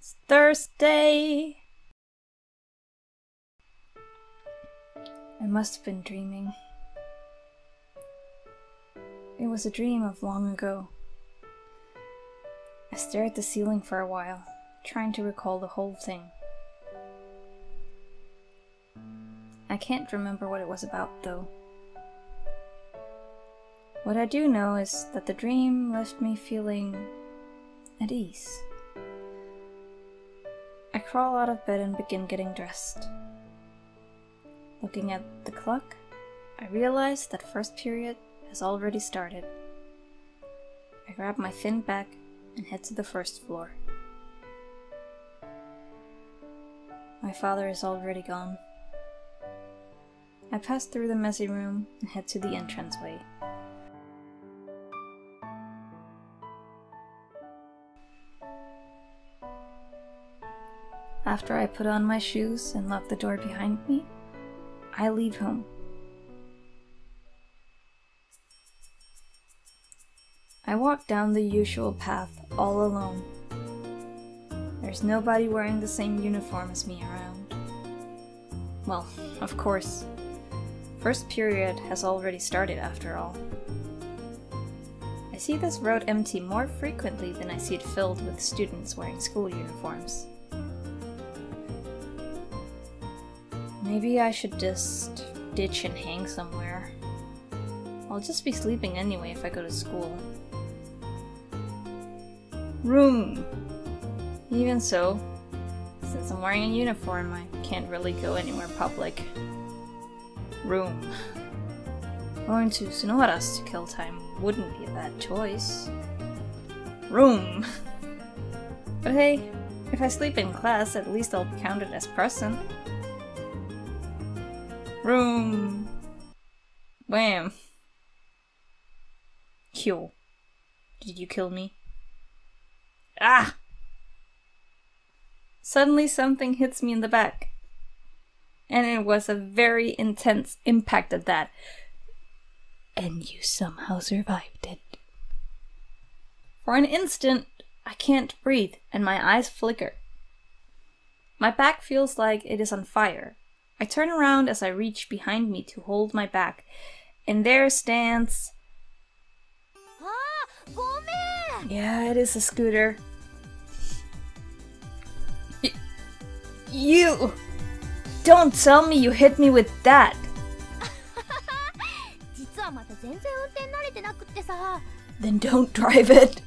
It's Thursday! I must have been dreaming. It was a dream of long ago. I stared at the ceiling for a while, trying to recall the whole thing. I can't remember what it was about, though. What I do know is that the dream left me feeling at ease. I crawl out of bed and begin getting dressed. Looking at the clock, I realize that first period has already started. I grab my thin bag and head to the first floor. My father is already gone. I pass through the messy room and head to the entranceway. After I put on my shoes and lock the door behind me, I leave home. I walk down the usual path all alone. There's nobody wearing the same uniform as me around. Well, of course. First period has already started after all. I see this road empty more frequently than I see it filled with students wearing school uniforms. Maybe I should just ditch and hang somewhere. I'll just be sleeping anyway if I go to school. Room! Even so, since I'm wearing a uniform, I can't really go anywhere public. Room. Going to Sunohara's to kill time wouldn't be a bad choice. Room! But hey, if I sleep in class, at least I'll be counted as present. Room! Wham! Kyou. Did you kill me? Ah! Suddenly something hits me in the back. And it was a very intense impact at that. And you somehow survived it. For an instant, I can't breathe and my eyes flicker. My back feels like it is on fire. I turn around as I reach behind me to hold my back, and there stands... Yeah, it is a scooter. You! Don't tell me you hit me with that! Then don't drive it!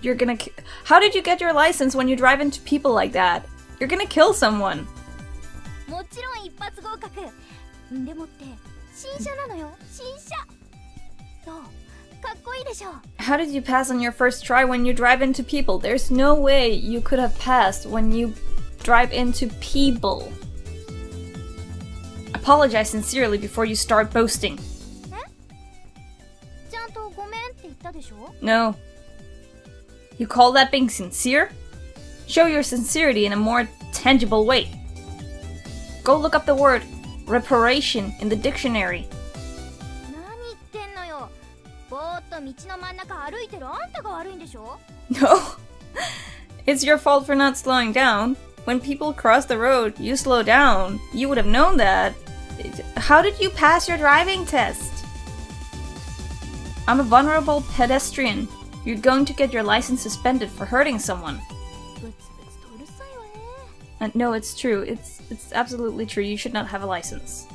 You're gonna How did you get your license when you drive into people like that? You're gonna kill someone! How did you pass on your first try when you drive into people? There's no way you could have passed when you drive into people. Apologize sincerely before you start boasting. No. You call that being sincere? Show your sincerity in a more tangible way. Go look up the word reparation in the dictionary. No. It's your fault for not slowing down. When people cross the road, you slow down. You would have known that. How did you pass your driving test? I'm a vulnerable pedestrian. You're going to get your license suspended for hurting someone. No, it's true. It's absolutely true. You should not have a license.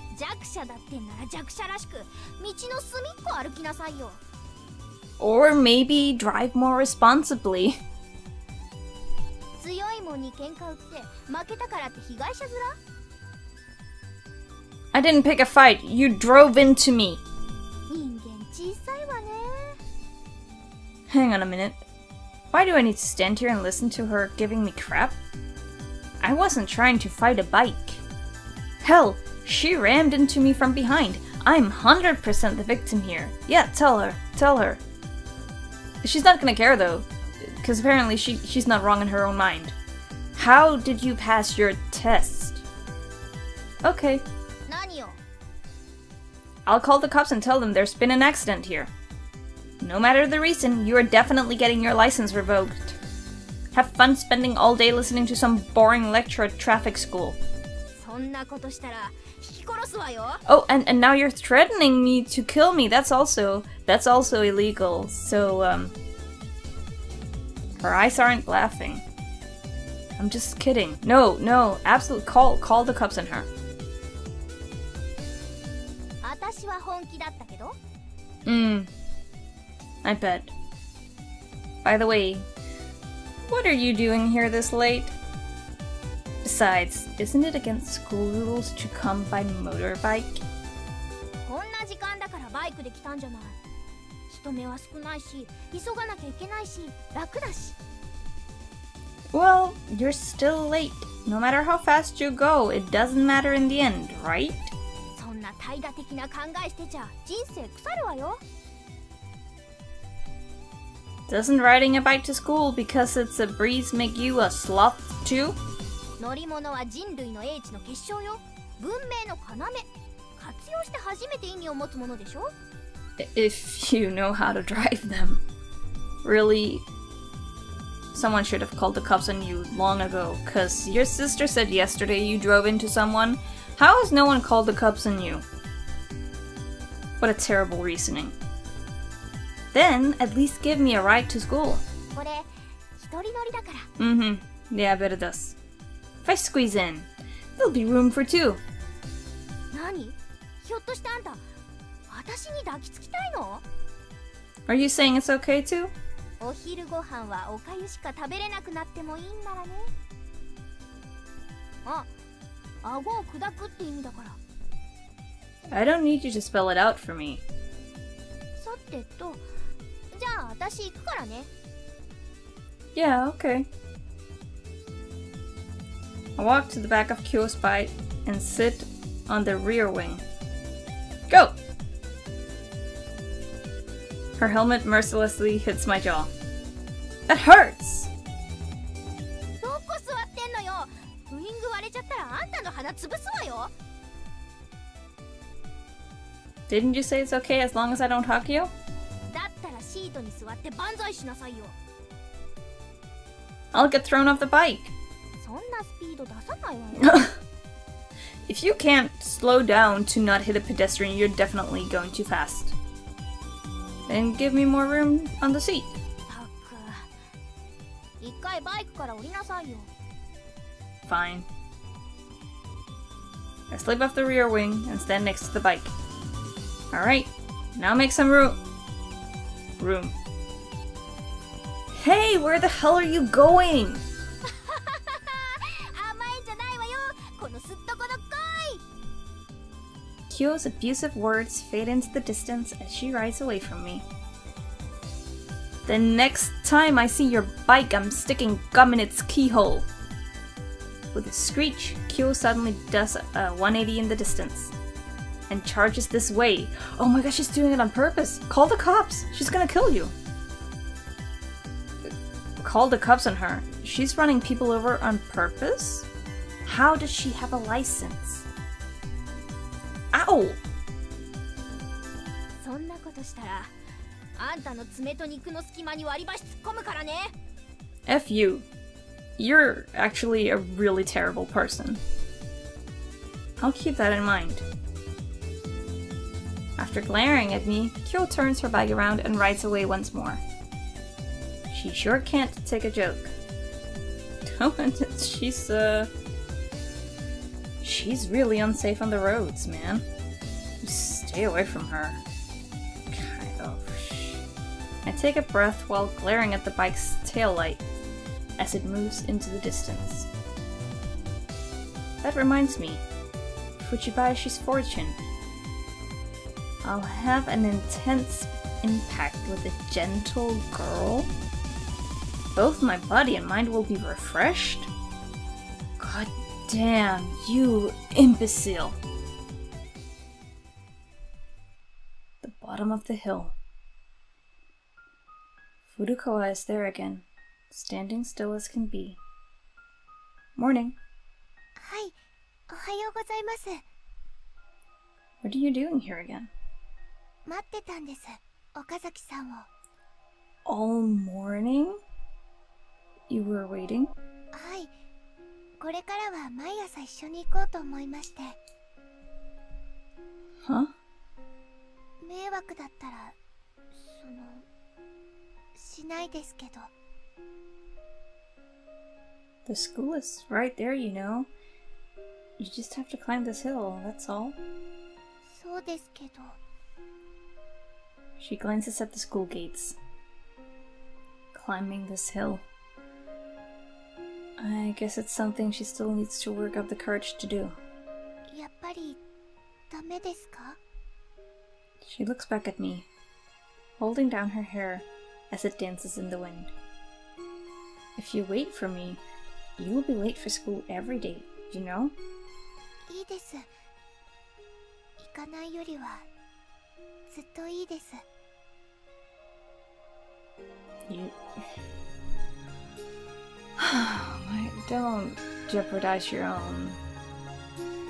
Or maybe drive more responsibly. I didn't pick a fight. You drove into me. Hang on a minute. Why do I need to stand here and listen to her giving me crap? I wasn't trying to fight a bike. Hell, she rammed into me from behind. I'm 100% the victim here. Yeah, tell her. She's not gonna care though, because apparently she's not wrong in her own mind. How did you pass your test? Okay. I'll call the cops and tell them there's been an accident here. no matter the reason, you are definitely getting your license revoked. Have fun spending all day listening to some boring lecture at traffic school. Oh, and now you're threatening me to kill me. That's also illegal. So, her eyes aren't laughing. I'm just kidding. No, absolutely call the cops on her. I bet. By the way, what are you doing here this late? Besides, isn't it against school rules to come by motorbike? Well, you're still late. No matter how fast you go, it doesn't matter in the end, right? Doesn't riding a bike to school because it's a breeze make you a sloth too? If you know how to drive them. Really, someone should have called the cops on you long ago, cause your sister said yesterday you drove into someone. How has no one called the cops on you? What a terrible reasoning. Then, at least give me a ride to school. Yeah, I bet it does. If I squeeze in, there'll be room for two. Are you saying it's okay too? I don't need you to spell it out for me. Yeah, okay. I walk to the back of Kyou's bike and sit on the rear wing. Go! Her helmet mercilessly hits my jaw. That hurts! Didn't you say it's okay as long as I don't hug you? I'll get thrown off the bike. If you can't slow down to not hit a pedestrian, you're definitely going too fast. Then give me more room on the seat. Fine. I slip off the rear wing and stand next to the bike. Alright, now make some room. Hey, where the hell are you going? Kyou's abusive words fade into the distance as she rides away from me. The next time I see your bike, I'm sticking gum in its keyhole. With a screech, Kyou suddenly does a 180 in the distance and charges this way. Oh my gosh, she's doing it on purpose. Call the cops. She's gonna kill you. Call the cops on her. She's running people over on purpose? How does she have a license? Ow! F you. You're actually a really terrible person. I'll keep that in mind. After glaring at me, Kyou turns her bike around and rides away once more. She sure can't take a joke. She's really unsafe on the roads, man. Stay away from her. Kind of. I take a breath while glaring at the bike's taillight as it moves into the distance. That reminds me, Fujibayashi's fortune. I'll have an intense impact with a gentle girl. Both my body and mind will be refreshed. God damn, you imbecile. The bottom of the hill. Furukawa is there again, standing still as can be. Morning. Hi. Ohayou gozaimasu. What are you doing here again? 待ってたんです、岡崎さんを。All morning? You were waiting? はい。これからは毎朝一緒に行こうと思いまして。Huh? 迷惑だったら、しないですけど。The school is right there, you know. You just have to climb this hill, that's all. そうですけど。She glances at the school gates. Climbing this hill. I guess it's something she still needs to work up the courage to do. やっぱりダメですか? She looks back at me, holding down her hair as it dances in the wind. If you wait for me, you'll be late for school every day, you know? いいです。行かないよりはずっといいです。You... Don't jeopardize your own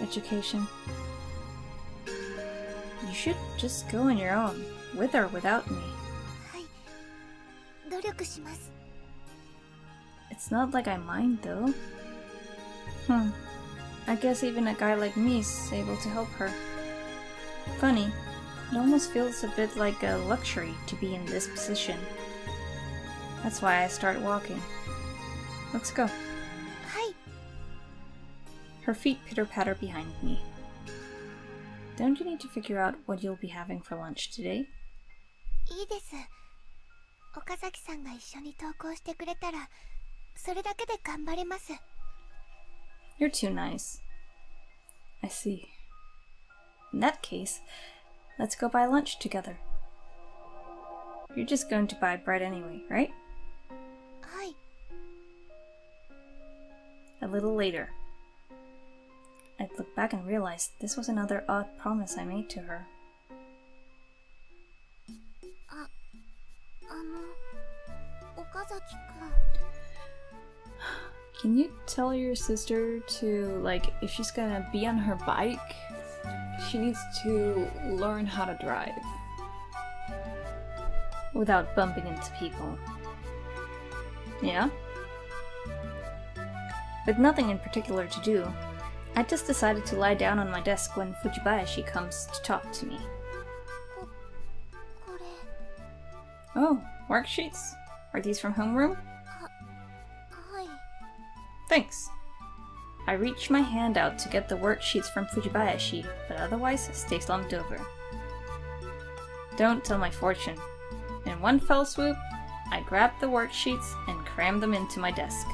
education. You should just go on your own, with or without me. はい。努力します。It's not like I mind, though. I guess even a guy like me is able to help her. Funny, it almost feels a bit like a luxury to be in this position. That's why I start walking. Let's go. はい。 Her feet pitter-patter behind me. Don't you need to figure out what you'll be having for lunch today? いいです。岡崎さんが一緒に登校してくれたら、それだけで頑張れます。You're too nice. I see. In that case, let's go buy lunch together. You're just going to buy bread anyway, right? はい。 A little later. I'd look back and realize this was another odd promise I made to her. 岡崎くん。 Can you tell your sister to, like, if she's gonna be on her bike, she needs to learn how to drive without bumping into people? Yeah? With nothing in particular to do, I just decided to lie down on my desk when Fujibayashi comes to talk to me. これ。 Oh, worksheets? Are these from homeroom? はい。 Thanks. I reach my hand out to get the worksheets from Fujibayashi, but otherwise stay slumped over. Don't tell my fortune. In one fell swoop, I grab the worksheets and cram them into my desk.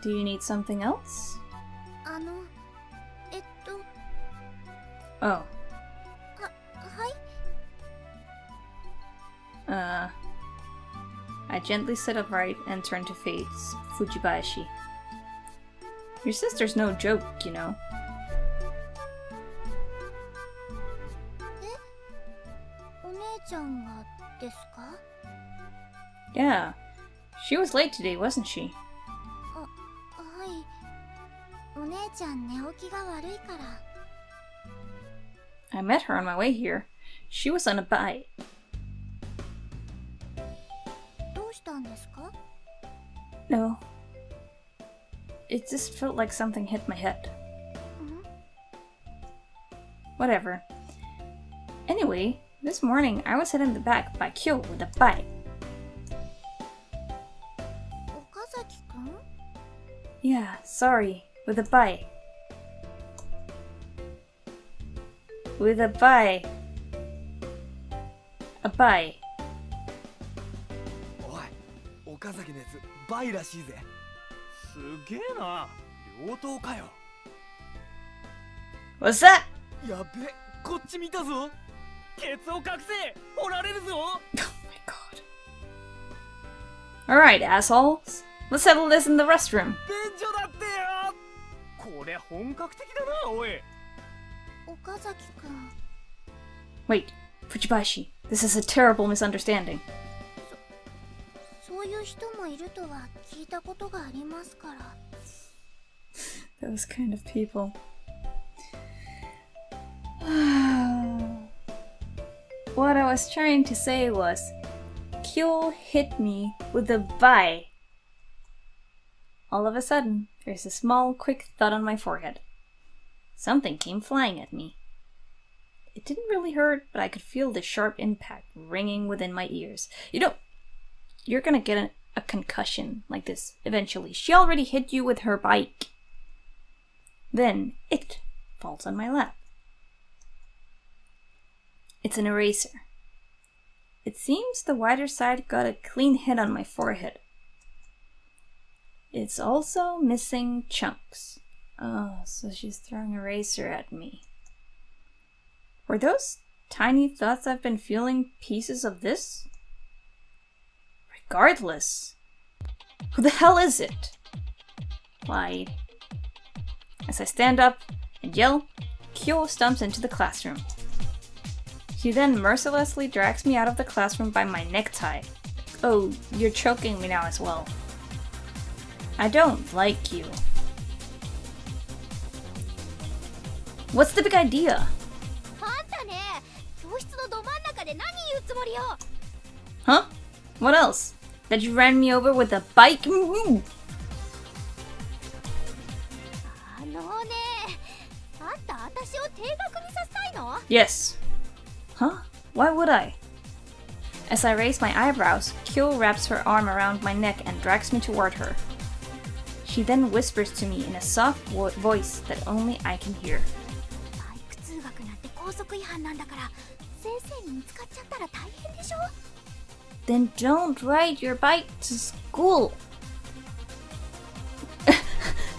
Do you need something else? は Oh. はい。 I gently sit upright and turn to face Fujibayashi. Your sister's no joke, you know. お姉ちゃんがですか? Yeah. She was late today, wasn't she? はい。お姉ちゃん寝起きが悪いから。 I met her on my way here. She was on a bike. どうしたんですか? No. It just felt like something hit my head. Whatever. Anyway, this morning I was hit in the back by Kyou with a bike. 岡崎くん? Yeah, sorry. With a bike. With a bike. A bike. おい、岡崎のやつバイらしいぜ。すげえな。両刀かよ。What's that? やべ、こっち見たぞ。ケツを隠せ。掘られるぞ。Oh my god. Alright, assholes. Let's settle this in the restroom. 便所だってよ。これ本格的だな、おい。岡崎くん。 Wait, Fujibayashi, this is a terrible misunderstanding. そういう人もいるとは聞いたことがありますから。 Those kind of people. What I was trying to say was, Kyou hit me with a bye. All of a sudden, there's a small, quick thud on my forehead. Something came flying at me. It didn't really hurt, but I could feel the sharp impact ringing within my ears. You know, you're gonna get a concussion like this eventually. She already hit you with her bike. Then it falls on my lap. It's an eraser. It seems the wider side got a clean hit on my forehead. It's also missing chunks. Oh, so she's throwing an eraser at me. Were those tiny thoughts I've been feeling pieces of this? Regardless, who the hell is it? Why? As I stand up and yell, Kyou stumps into the classroom. She then mercilessly drags me out of the classroom by my necktie. Oh, you're choking me now as well. I don't like you. What's the big idea? Huh? What else? That you ran me over with a bike? Yes. Huh? Why would I? As I raise my eyebrows, Kyou wraps her arm around my neck and drags me toward her. She then whispers to me in a soft voice that only I can hear. Then don't ride your bike to school.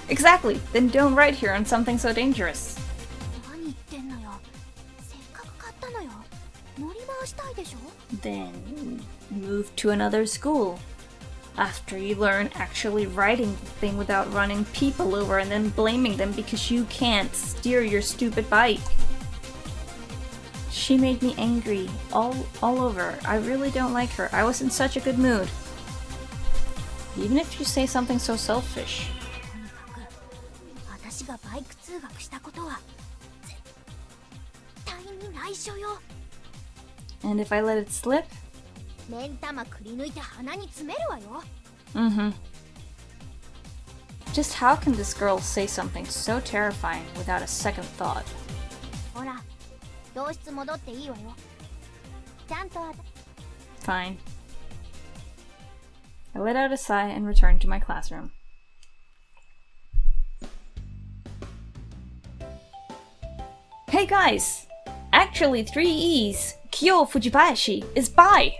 Exactly, then don't ride here on something so dangerous. Then move to another school. After you learn actually riding the thing without running people over and then blaming them because you can't steer your stupid bike. She made me angry all over. I really don't like her. I was in such a good mood. Even if you say something so selfish. And if I let it slip? Just how can this girl say something so terrifying without a second thought? Fine. I let out a sigh and returned to my classroom. Hey guys! Actually 3 E's, Kyou Fujibayashi, is bi!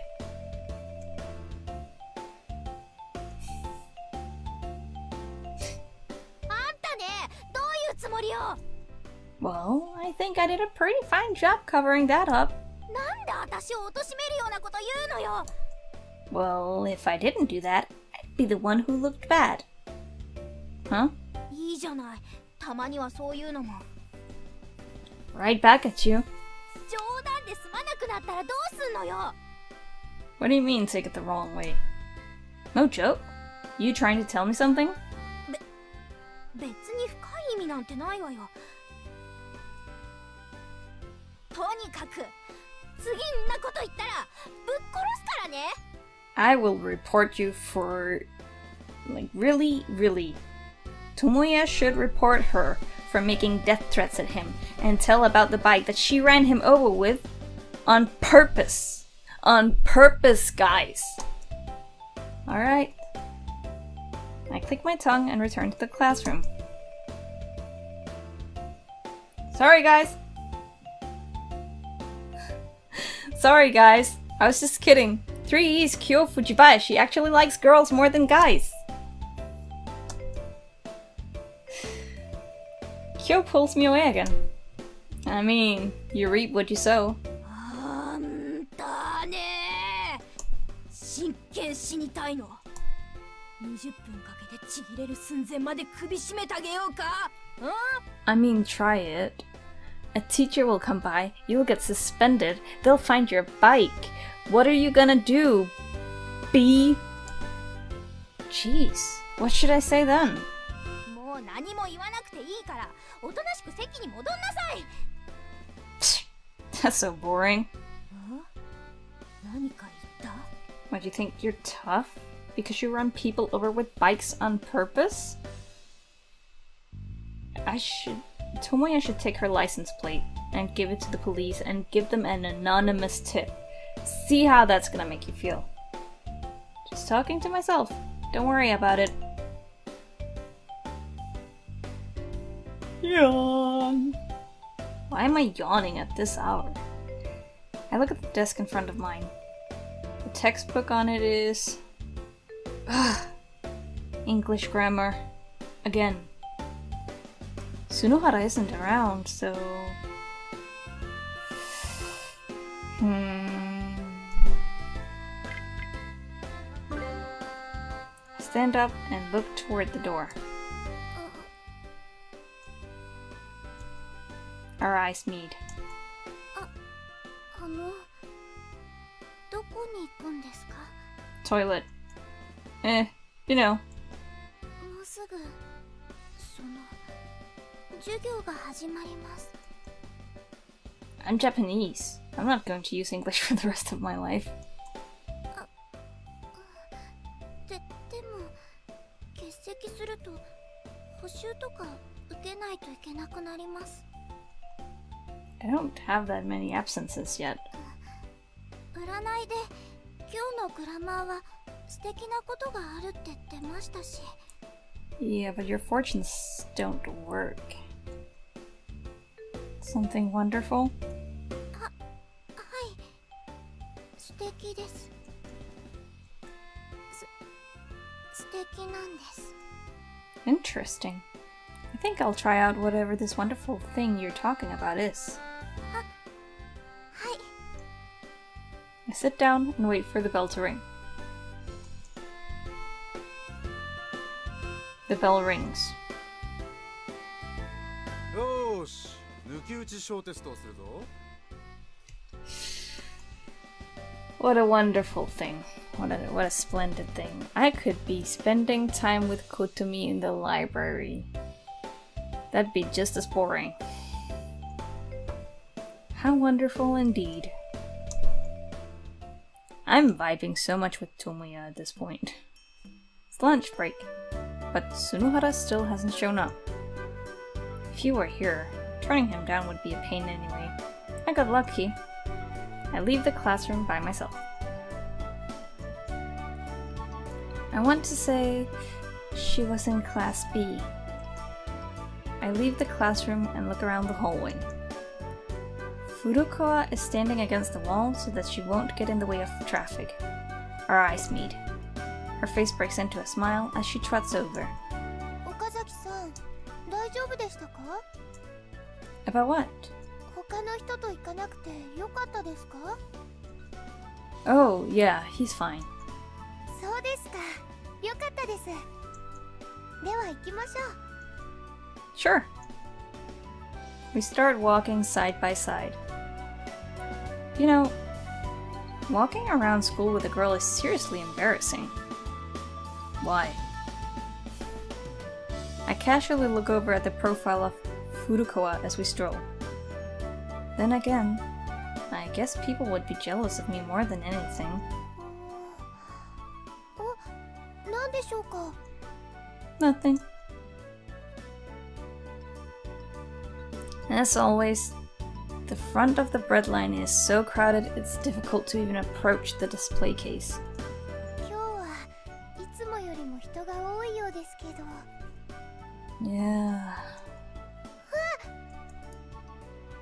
Well, I think I did a pretty fine job covering that up. Well, if I didn't do that, I'd be the one who looked bad. Huh? Right back at you. What do you mean, take it the wrong way? No joke? You trying to tell me something? I will report you for... like, really. Tomoya should report her for making death threats at him and tell about the bike that she ran him over with on purpose. On purpose, guys. Alright. I click my tongue and return to the classroom. Sorry, guys. Sorry, guys. I was just kidding. 3 E's Kyou Fujibayashi actually likes girls more than guys. Kyou pulls me away again. I mean, you reap what you sow. I mean, try it. A teacher will come by, you'll get suspended, they'll find your bike. What are you gonna do? Jeez, what should I say then? Psh, that's so boring. What, do you think you're tough? Because you run people over with bikes on purpose? Tomoya should take her license plate and give it to the police and give them an anonymous tip. See how that's gonna make you feel. Just talking to myself. Don't worry about it. Yawn. Why am I yawning at this hour? I look at the desk in front of mine. The textbook on it is... English grammar. Again. Tsunohara isn't around, so... Stand up and look toward the door. Our eyes meet. どこに行くんですか? Toilet. You know. もうすぐ授業が始まります。 I'm Japanese. I'm not going to use English for the rest of my life. でも欠席すると補習とか受けないといけなくなります。 I don't have that many absences yet. 占いで今日のグラマーは素敵なことがあるって言ってましたし。 Yeah, but your fortunes don't work. Something wonderful? はい。素敵です。素敵なんです。 Interesting. I think I'll try out whatever this wonderful thing you're talking about is. はい。 I sit down and wait for the bell to ring. The bell rings. よーし、抜き打ち小テストをするぞ。 What a wonderful thing. What a splendid thing. I could be spending time with Kotomi in the library. That'd be just as boring. How wonderful indeed. I'm vibing so much with Tomoya at this point. It's lunch break, but Tsunohara still hasn't shown up. If he were here, turning him down would be a pain anyway. I got lucky. I leave the classroom by myself. I want to say she was in class B. I leave the classroom and look around the hallway. Furukawa is standing against the wall so that she won't get in the way of traffic. Our eyes meet. Her face breaks into a smile as she trots over. 岡崎さん、大丈夫でしたか? About what? 他の人と行かなくてよかったですか? Oh, yeah, he's fine. そうですか。よかったです。では行きましょう。 Sure. We start walking side by side. You know, walking around school with a girl is seriously embarrassing. Why? I casually look over at the profile of Furukawa as we stroll. Then again, I guess people would be jealous of me more than anything. 何でしょうか? Nothing. As always, the front of the breadline is so crowded it's difficult to even approach the display case. 今日はいつもよりも人が多いようですけど。 Yeah.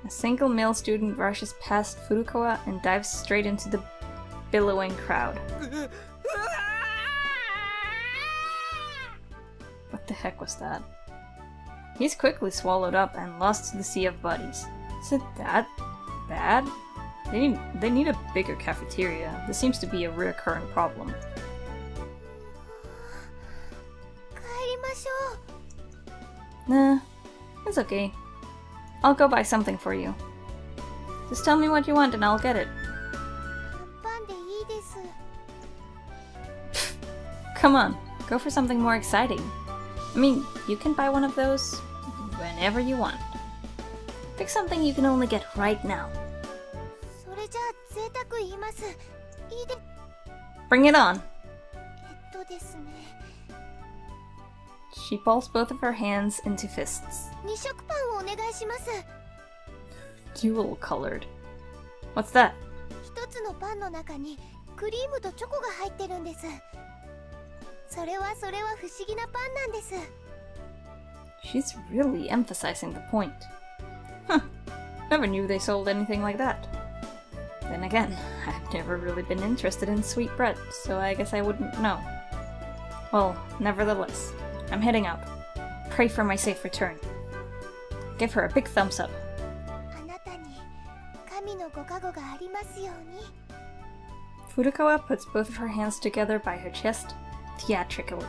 A single male student rushes past Furukawa and dives straight into the billowing crowd. What the heck was that? He's quickly swallowed up and lost to the sea of bodies. Is it that bad? They need a bigger cafeteria. This seems to be a recurring problem. 帰りましょう。 Nah, it's okay. I'll go buy something for you. Just tell me what you want and I'll get it. パンでいいです。 Come on, go for something more exciting. I mean, you can buy one of those whenever you want. Pick something you can only get right now. それじゃあ贅沢言います。いいで。Bring it on. ですね。 She balls both of her hands into fists. 2色パンをお願いします。 Dual colored. What's that? 一つのパンの中にクリームとチョコが入ってるんです。それは不思議なパンなんです。 She's really emphasizing the point. Huh. Never knew they sold anything like that. Then again, I've never really been interested in sweet bread, so I guess I wouldn't know. Well, nevertheless, I'm heading out. Pray for my safe return. Give her a big thumbs up. あなたに神のご加護がありますように。 Furukawa puts both of her hands together by her chest, theatrically.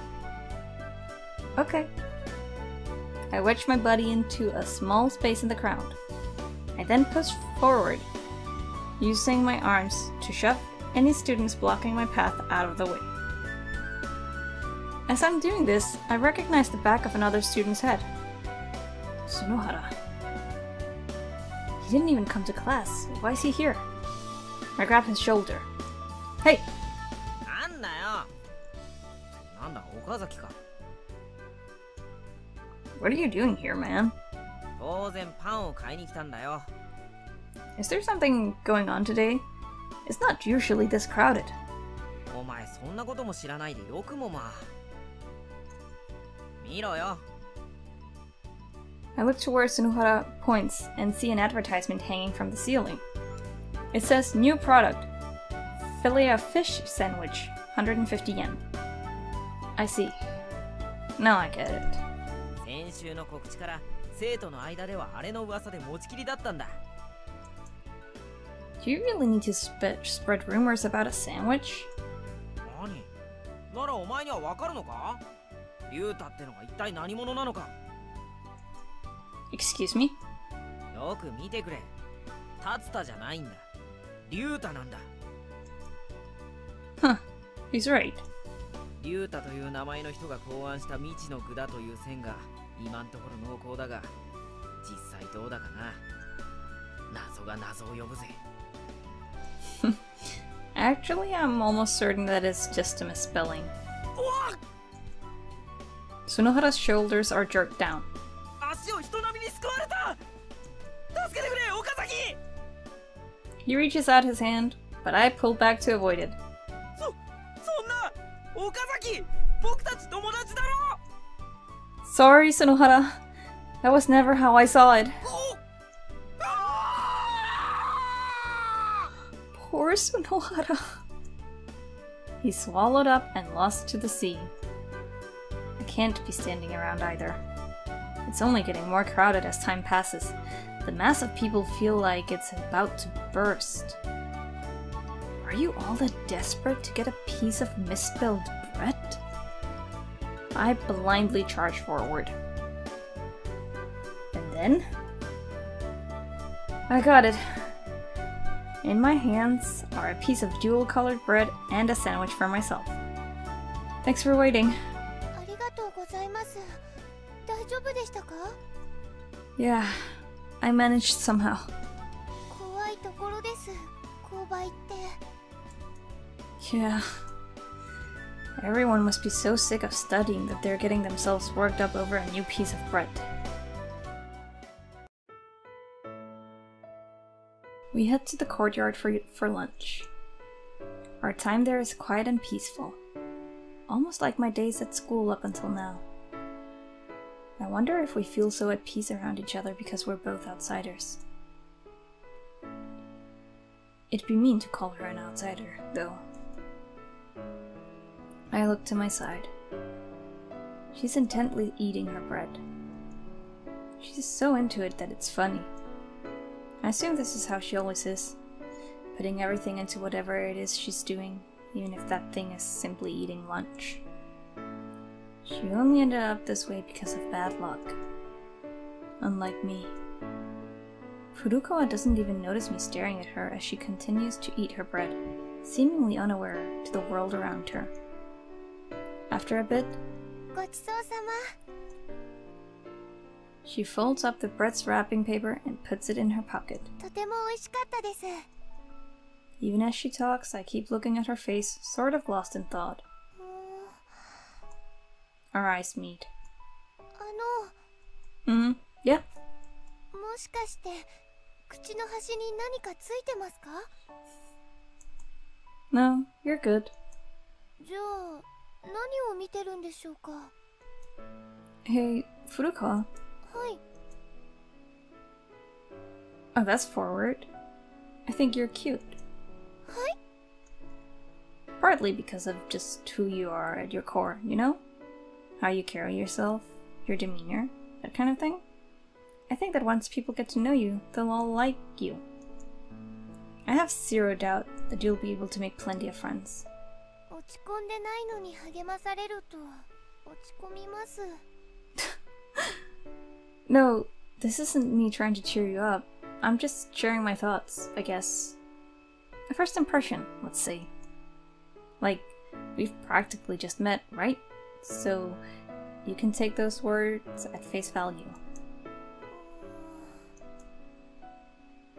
Okay. I wedge my body into a small space in the crowd. I then push forward, using my arms to shove any students blocking my path out of the way. As I'm doing this, I recognize the back of another student's head. Tsunohara. He didn't even come to class. Why is he here? I grab his shoulder. Hey! なんだよ。なんだ、岡崎か。 What are you doing here, man? 当然パンを買いに来たんだよ。 Is there something going on today? It's not usually this crowded. お前そんなことも知らないでよくもまあ。見ろよ。 I look towards Tsunohara points and see an advertisement hanging from the ceiling. It says new product, filet of fish sandwich, 150 yen. I see. Now I get it. 先週の告知から生徒の間ではあれの噂で持ちきりだったんだ。 Do you really need to spread rumors about a sandwich? 何？ならお前にはわかるのか？リュウタってのが一体何者なのか？ Excuse me? よく見てくれ。タツタじゃないんだ。リュウタなんだ。 Huh. He's right. リュウタという名前の人が考案した未知の具だという線が今んところ濃厚だが、実際どうだかな。謎が謎を呼ぶぜ。 Actually, I'm almost certain that it's just a misspelling. Tsunohara's shoulders are jerked down. 足を人並みに救われた。助けてくれ、岡崎。 He reaches out his hand, but I pull back to avoid it. そんな岡崎、僕たち友達だろ。 Sorry, Tsunohara. That was never how I saw it. Poor Tsunohara. He swallowed up and lost to the sea. I can't be standing around either. It's only getting more crowded as time passes. The mass of people feel like it's about to burst. Are you all that desperate to get a piece of misspelled bread? I blindly charge forward. And then... I got it. In my hands are a piece of dual-colored bread and a sandwich for myself. Thanks for waiting. ありがとうございます。大丈夫でしたか？ Yeah, I managed somehow. 怖いところです。購買って。 Yeah. Everyone must be so sick of studying that they're getting themselves worked up over a new piece of bread. We head to the courtyard for lunch. Our time there is quiet and peaceful, almost like my days at school up until now. I wonder if we feel so at peace around each other because we're both outsiders. It'd be mean to call her an outsider, though. I look to my side. She's intently eating her bread. She's so into it that it's funny. I assume this is how she always is, putting everything into whatever it is she's doing, even if that thing is simply eating lunch. She only ended up this way because of bad luck. Unlike me. Furukawa doesn't even notice me staring at her as she continues to eat her bread, seemingly unaware to the world around her. After a bit, ごちそうさま。 she folds up the bread's wrapping paper and puts it in her pocket. とても美味しかったです。Even as she talks, I keep looking at her face, sort of lost in thought. Our eyes meet. Yeah? もしかして口の端に何かついてますか？ No, you're good. じゃあ何を見てるんでしょうか？ Hey, Furuka. はい。 Oh, that's forward. I think you're cute. はい。 Partly because of just who you are at your core, you know? How you carry yourself, your demeanor, that kind of thing. I think that once people get to know you, they'll all like you. I have zero doubt that you'll be able to make plenty of friends. 落ち込んでないのに励まされると落ち込みます。 No, this isn't me trying to cheer you up. I'm just sharing my thoughts, I guess. A first impression, let's say. Like, we've practically just met, right? So, you can take those words at face value.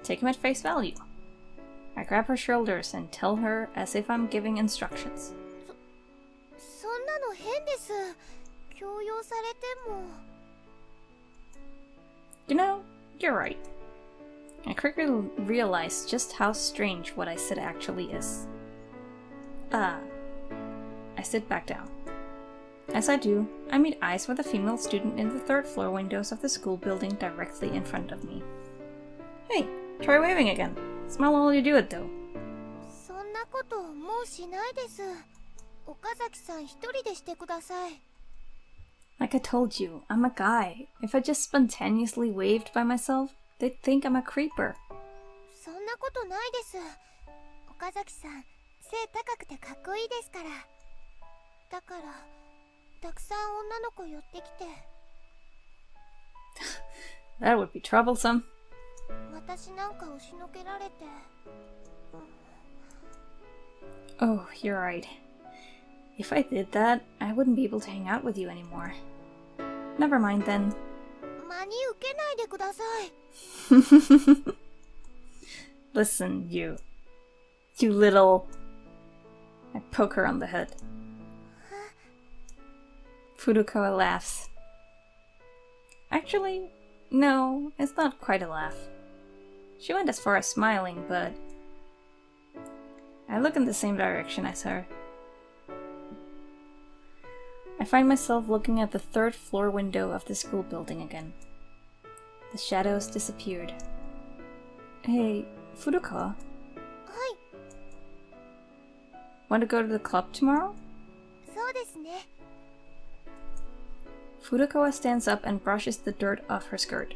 Take them at face value. I grab her shoulders and tell her as if I'm giving instructions. そんなの変です。強要されても。 You know, you're right. I quickly realized just how strange what I said actually is. I sit back down. As I do, I meet eyes with a female student in the third floor windows of the school building directly in front of me. Hey, try waving again. Smile while you do it though. そんなこともうしないです。岡崎さん一人でしてください。 Like I told you, I'm a guy. If I just spontaneously waved by myself, they'd think I'm a creeper. そんなことないです。岡崎さん、背高くてかっこいいですから。だから、たくさん女の子寄ってきて。That would be troublesome. 私なんか押しのけられて。Oh, you're right. If I did that, I wouldn't be able to hang out with you anymore. Never mind then. 真に受けないでください。Listen, you little... I poke her on the head. Furukawa laughs. Actually, no, it's not quite a laugh. She went as far as smiling, but... I look in the same direction as her. I find myself looking at the third floor window of the school building again. The shadows disappeared. Hey, Furuka? はい。 Want to go to the club tomorrow? そうですね。 Furukawa stands up and brushes the dirt off her skirt.